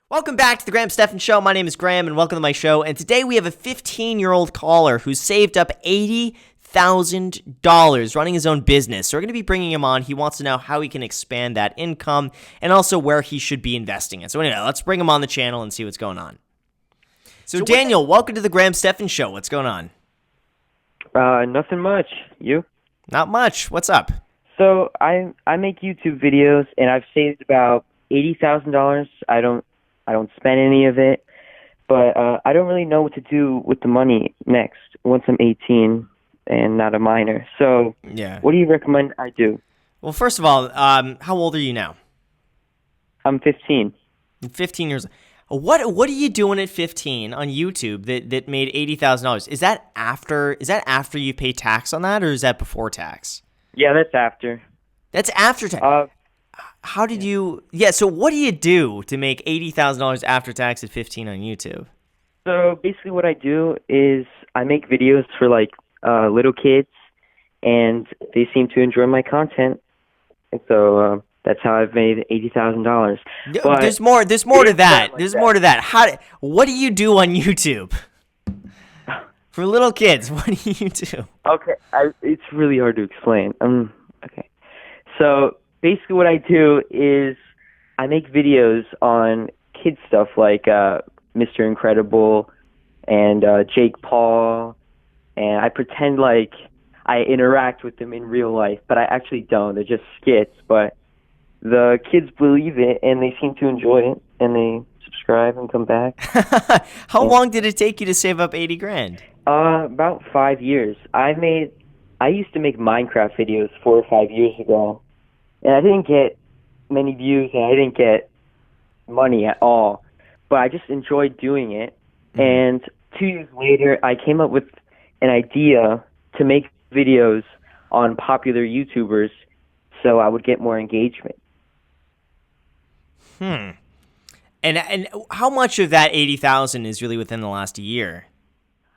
Welcome back to the Stephan Show. My name is Graham, and welcome to my show. And today we have a 15-year-old caller who's saved up $80,000 running his own business. So we're going to be bringing him on. He wants to know how he can expand that income and also where he should be investing in. So anyway, let's bring him on the channel and see what's going on. So Daniel, welcome to the Stephan Show. What's going on? Nothing much. You? Not much. What's up? So I make YouTube videos, and I've saved about $80,000. I don't spend any of it, but I don't really know what to do with the money next once I'm 18 and not a minor. So yeah, what do you recommend I do? Well, first of all, how old are you now? I'm 15. 15 years. What are you doing at 15 on YouTube that made $80,000? Is that after you pay tax on that, or is that before tax? Yeah, that's after. That's after tax. How did you? Yeah. So what do you do to make $80,000 after tax at 15 on YouTube? So basically, what I do is I make videos for little kids, and they seem to enjoy my content, and so that's how I've made $80,000. There's more. There's more to that. There's more to that. What do you do on YouTube for little kids? What do you do? Okay, it's really hard to explain. Okay, so basically what I do is I make videos on kid stuff like Mr. Incredible and Jake Paul, and I pretend like I interact with them in real life, but I actually don't. They're just skits, but the kids believe it, and they seem to enjoy it, and they subscribe and come back. How long did it take you to save up 80 grand? About 5 years. I used to make Minecraft videos 4 or 5 years ago, and I didn't get many views, and I didn't get money at all, but I just enjoyed doing it. And 2 years later, I came up with an idea to make videos on popular YouTubers so I would get more engagement. And how much of that 80,000 is really within the last year?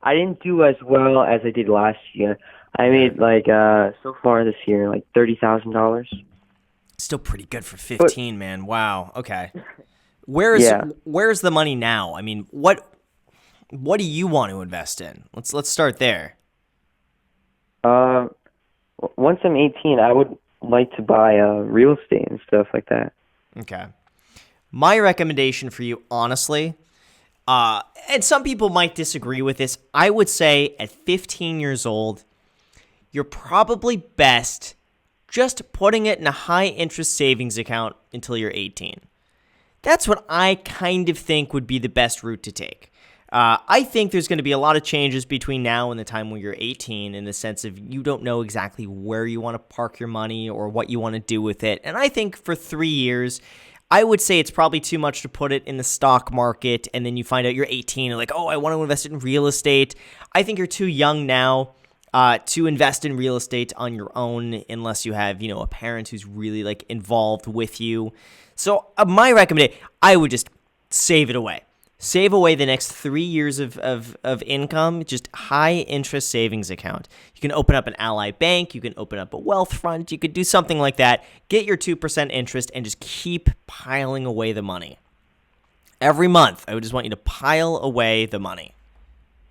I didn't do as well as I did last year. I made so far this year $30,000. Still pretty good for 15, man. Wow. Okay. Where's the money now? I mean, what do you want to invest in? Let's start there. Once I'm 18, I would like to buy real estate and stuff like that. Okay. My recommendation for you, honestly, and some people might disagree with this, I would say at 15 years old, you're probably best just putting it in a high-interest savings account until you're 18. That's what I kind of think would be the best route to take. I think there's going to be a lot of changes between now and the time when you're 18 in the sense of you don't know exactly where you want to park your money or what you want to do with it. And I think for 3 years, I would say it's probably too much to put it in the stock market and then you find out you're 18 and like, oh, I want to invest in real estate. I think you're too young now to invest in real estate on your own unless you have, a parent who's really involved with you. So my recommendation, I would just save it away. Save away the next 3 years of income, just high interest savings account. You can open up an Ally Bank. You can open up a wealth fund. You could do something like that. Get your 2% interest and just keep piling away the money. Every month, I would just want you to pile away the money.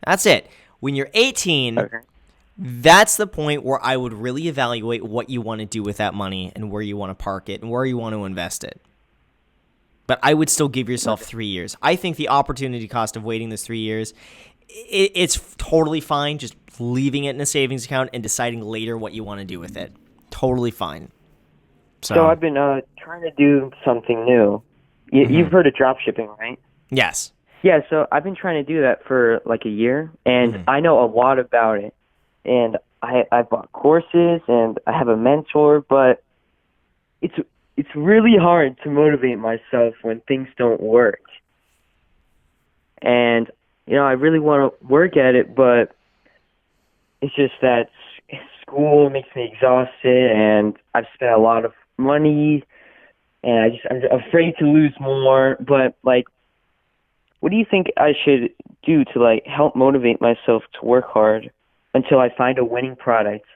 That's it. When you're 18, okay, that's the point where I would really evaluate what you want to do with that money and where you want to park it and where you want to invest it. But I would still give yourself 3 years. I think the opportunity cost of waiting this 3 years, it's totally fine just leaving it in a savings account and deciding later what you want to do with it. Totally fine. So I've been trying to do something new. You've heard of drop shipping, right? Yes. Yeah, so I've been trying to do that for a year, and I know a lot about it. And I bought courses, and I have a mentor, but it's really hard to motivate myself when things don't work. And, I really want to work at it, but it's just that school makes me exhausted, and I've spent a lot of money, and I'm afraid to lose more. But, what do you think I should do to, help motivate myself to work hard until I find a winning product?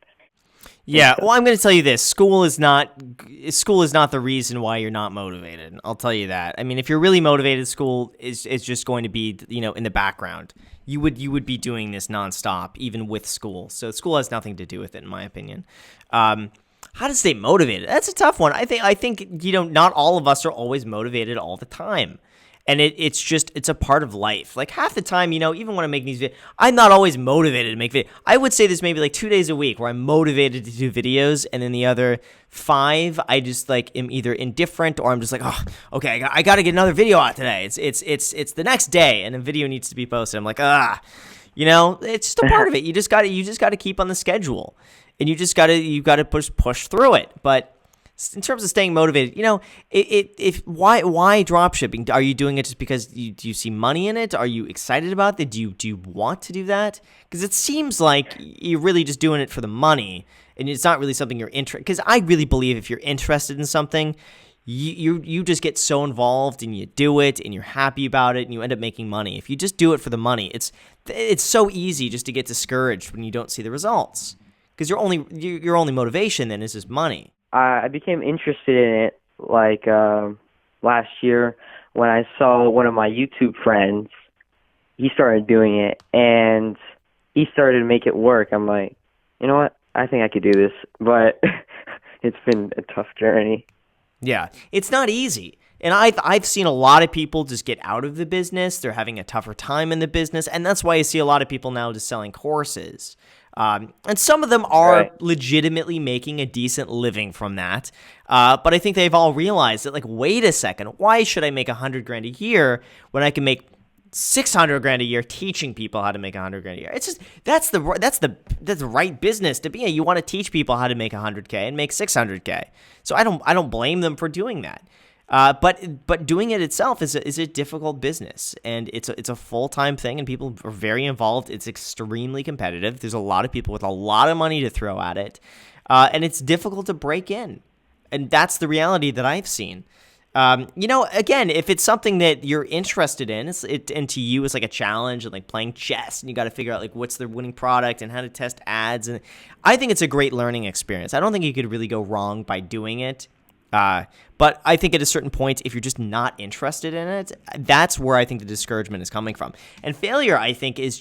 and Yeah, stuff. well, I'm going to tell you this: school is not the reason why you're not motivated. I'll tell you that. I mean, if you're really motivated, school is just going to be, in the background. You would be doing this nonstop, even with school. So school has nothing to do with it, in my opinion. How to stay motivated? That's a tough one. I think not all of us are always motivated all the time. And it's a part of life. Like half the time, even when I'm making these videos, I'm not always motivated to make videos. I would say there's maybe like 2 days a week where I'm motivated to do videos, and then the other 5, I just like am either indifferent or I'm just like, oh, okay, I got to get another video out today. It's the next day, and a video needs to be posted. I'm like, it's just a part of it. You just got to keep on the schedule, and you got to push through it. But in terms of staying motivated, why drop shipping? Are you doing it just because do you see money in it? Are you excited about it? Do you want to do that? Because it seems like you're really just doing it for the money, and it's not really something you're interested. Because I really believe if you're interested in something, you just get so involved and you do it and you're happy about it and you end up making money. If you just do it for the money, it's so easy just to get discouraged when you don't see the results. Because your only motivation then is just money. I became interested in it like last year when I saw one of my YouTube friends. He started doing it, and he started to make it work. I'm like, you know what? I think I could do this, but it's been a tough journey. Yeah, it's not easy. And I've seen a lot of people just get out of the business. They're having a tougher time in the business, and that's why I see a lot of people now just selling courses. And some of them are Right. legitimately making a decent living from that. But I think they've all realized that, like, wait a second, why should I make $100,000 a year when I can make $600,000 a year teaching people how to make $100,000 a year? It's just that's the right business to be in. You want to teach people how to make $100,000 and make $600,000. So I don't blame them for doing that. But doing it itself is a difficult business, and it's a full-time thing, and people are very involved. It's extremely competitive. There's a lot of people with a lot of money to throw at it, and it's difficult to break in, and that's the reality that I've seen. Again, if it's something that you're interested in, and to you it's like a challenge and like playing chess, and you got to figure out like what's the winning product and how to test ads, and I think it's a great learning experience. I don't think you could really go wrong by doing it. But I think at a certain point, if you're just not interested in it, that's where I think the discouragement is coming from. And failure, I think, is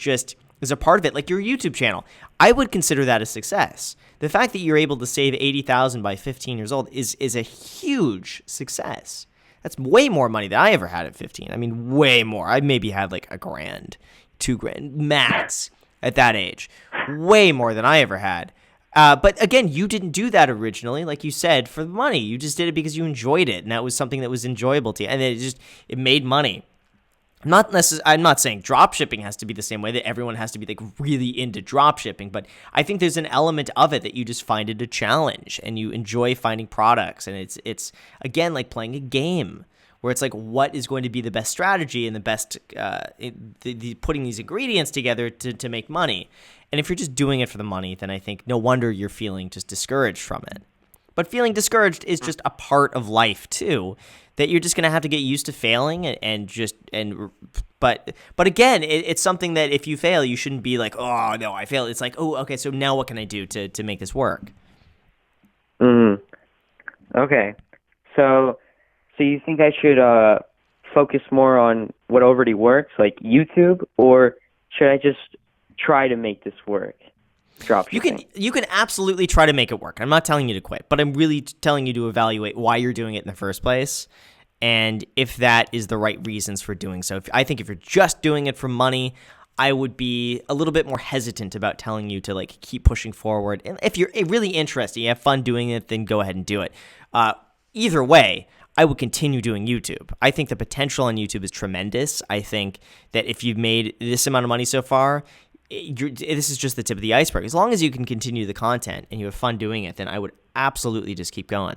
a part of it. Like your YouTube channel, I would consider that a success. The fact that you're able to save 80,000 by 15 years old is a huge success. That's way more money than I ever had at 15. I mean, way more. I maybe had like $1,000, $2,000 max at that age. Way more than I ever had. But again, you didn't do that originally, like you said, for the money. You just did it because you enjoyed it, and that was something that was enjoyable to you, and it made money. I'm not saying drop shipping has to be the same way, that everyone has to be like really into drop shipping, but I think there's an element of it that you just find it a challenge and you enjoy finding products, and it's again like playing a game where it's like, what is going to be the best strategy and the best putting these ingredients together to make money. And if you're just doing it for the money, then I think no wonder you're feeling just discouraged from it. But feeling discouraged is just a part of life too, that you're just going to have to get used to failing but again, it's something that if you fail, you shouldn't be like, oh no, I failed. It's like, oh, okay, so now what can I do to make this work? Okay. So you think I should focus more on what already works, like YouTube, or should I just try to make this work? Dropshipping. You can absolutely try to make it work. I'm not telling you to quit, but I'm really telling you to evaluate why you're doing it in the first place, and if that is the right reasons for doing so. I think if you're just doing it for money, I would be a little bit more hesitant about telling you to like keep pushing forward. And if you're really interested, you have fun doing it, then go ahead and do it. Either way, I would continue doing YouTube. I think the potential on YouTube is tremendous. I think that if you've made this amount of money so far, this is just the tip of the iceberg. As long as you can continue the content and you have fun doing it, then I would absolutely just keep going.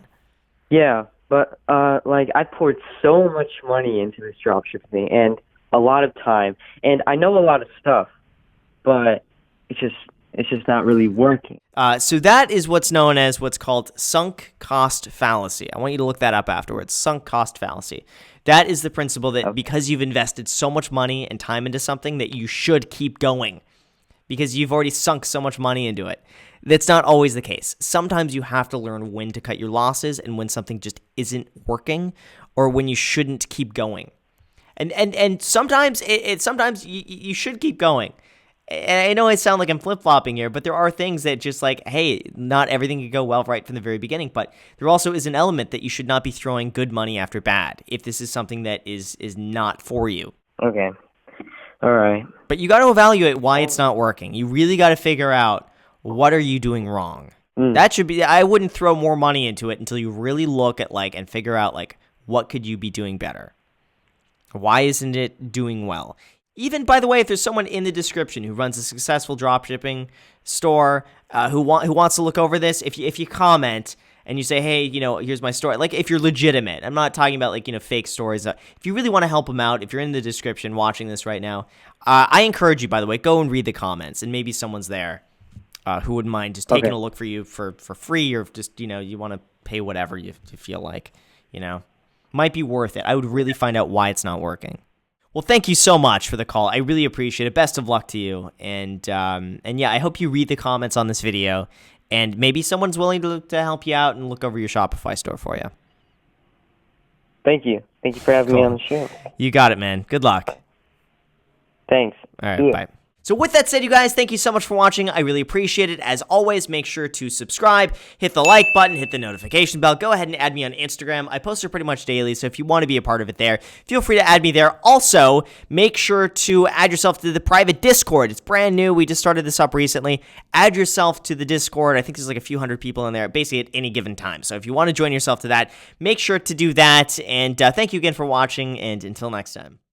Yeah, but like I poured so much money into this dropshipping thing and a lot of time, and I know a lot of stuff, but it's just not really working. So that is what's known as what's called sunk cost fallacy. I want you to look that up afterwards. Sunk cost fallacy. That is the principle that because you've invested so much money and time into something that you should keep going because you've already sunk so much money into it. That's not always the case. Sometimes you have to learn when to cut your losses and when something just isn't working or when you shouldn't keep going. And sometimes sometimes you should keep going. And I know I sound like I'm flip-flopping here, but there are things that just like, hey, not everything can go well right from the very beginning, but there also is an element that you should not be throwing good money after bad if this is something that is not for you. Okay. All right. But you got to evaluate why it's not working. You really got to figure out what are you doing wrong. That should be, I wouldn't throw more money into it until you really look at like and figure out like what could you be doing better? Why isn't it doing well? Even, by the way, if there's someone in the description who runs a successful dropshipping store who wants to look over this, if you comment and you say, hey, here's my story, like if you're legitimate, I'm not talking about like, fake stories. If you really want to help them out, if you're in the description watching this right now, I encourage you, by the way, go and read the comments and maybe someone's there who wouldn't mind just taking a look for you for free or just, you want to pay whatever you feel like, might be worth it. I would really find out why it's not working. Well, thank you so much for the call. I really appreciate it. Best of luck to you. And yeah, I hope you read the comments on this video and maybe someone's willing to help you out and look over your Shopify store for you. Thank you. Thank you for having me on the show. You got it, man. Good luck. Thanks. All right, bye. So with that said, you guys, thank you so much for watching. I really appreciate it. As always, make sure to subscribe, hit the like button, hit the notification bell. Go ahead and add me on Instagram. I post there pretty much daily, so if you want to be a part of it there, feel free to add me there. Also, make sure to add yourself to the private Discord. It's brand new. We just started this up recently. Add yourself to the Discord. I think there's like a few hundred people in there, basically at any given time. So if you want to join yourself to that, make sure to do that. And thank you again for watching, and until next time.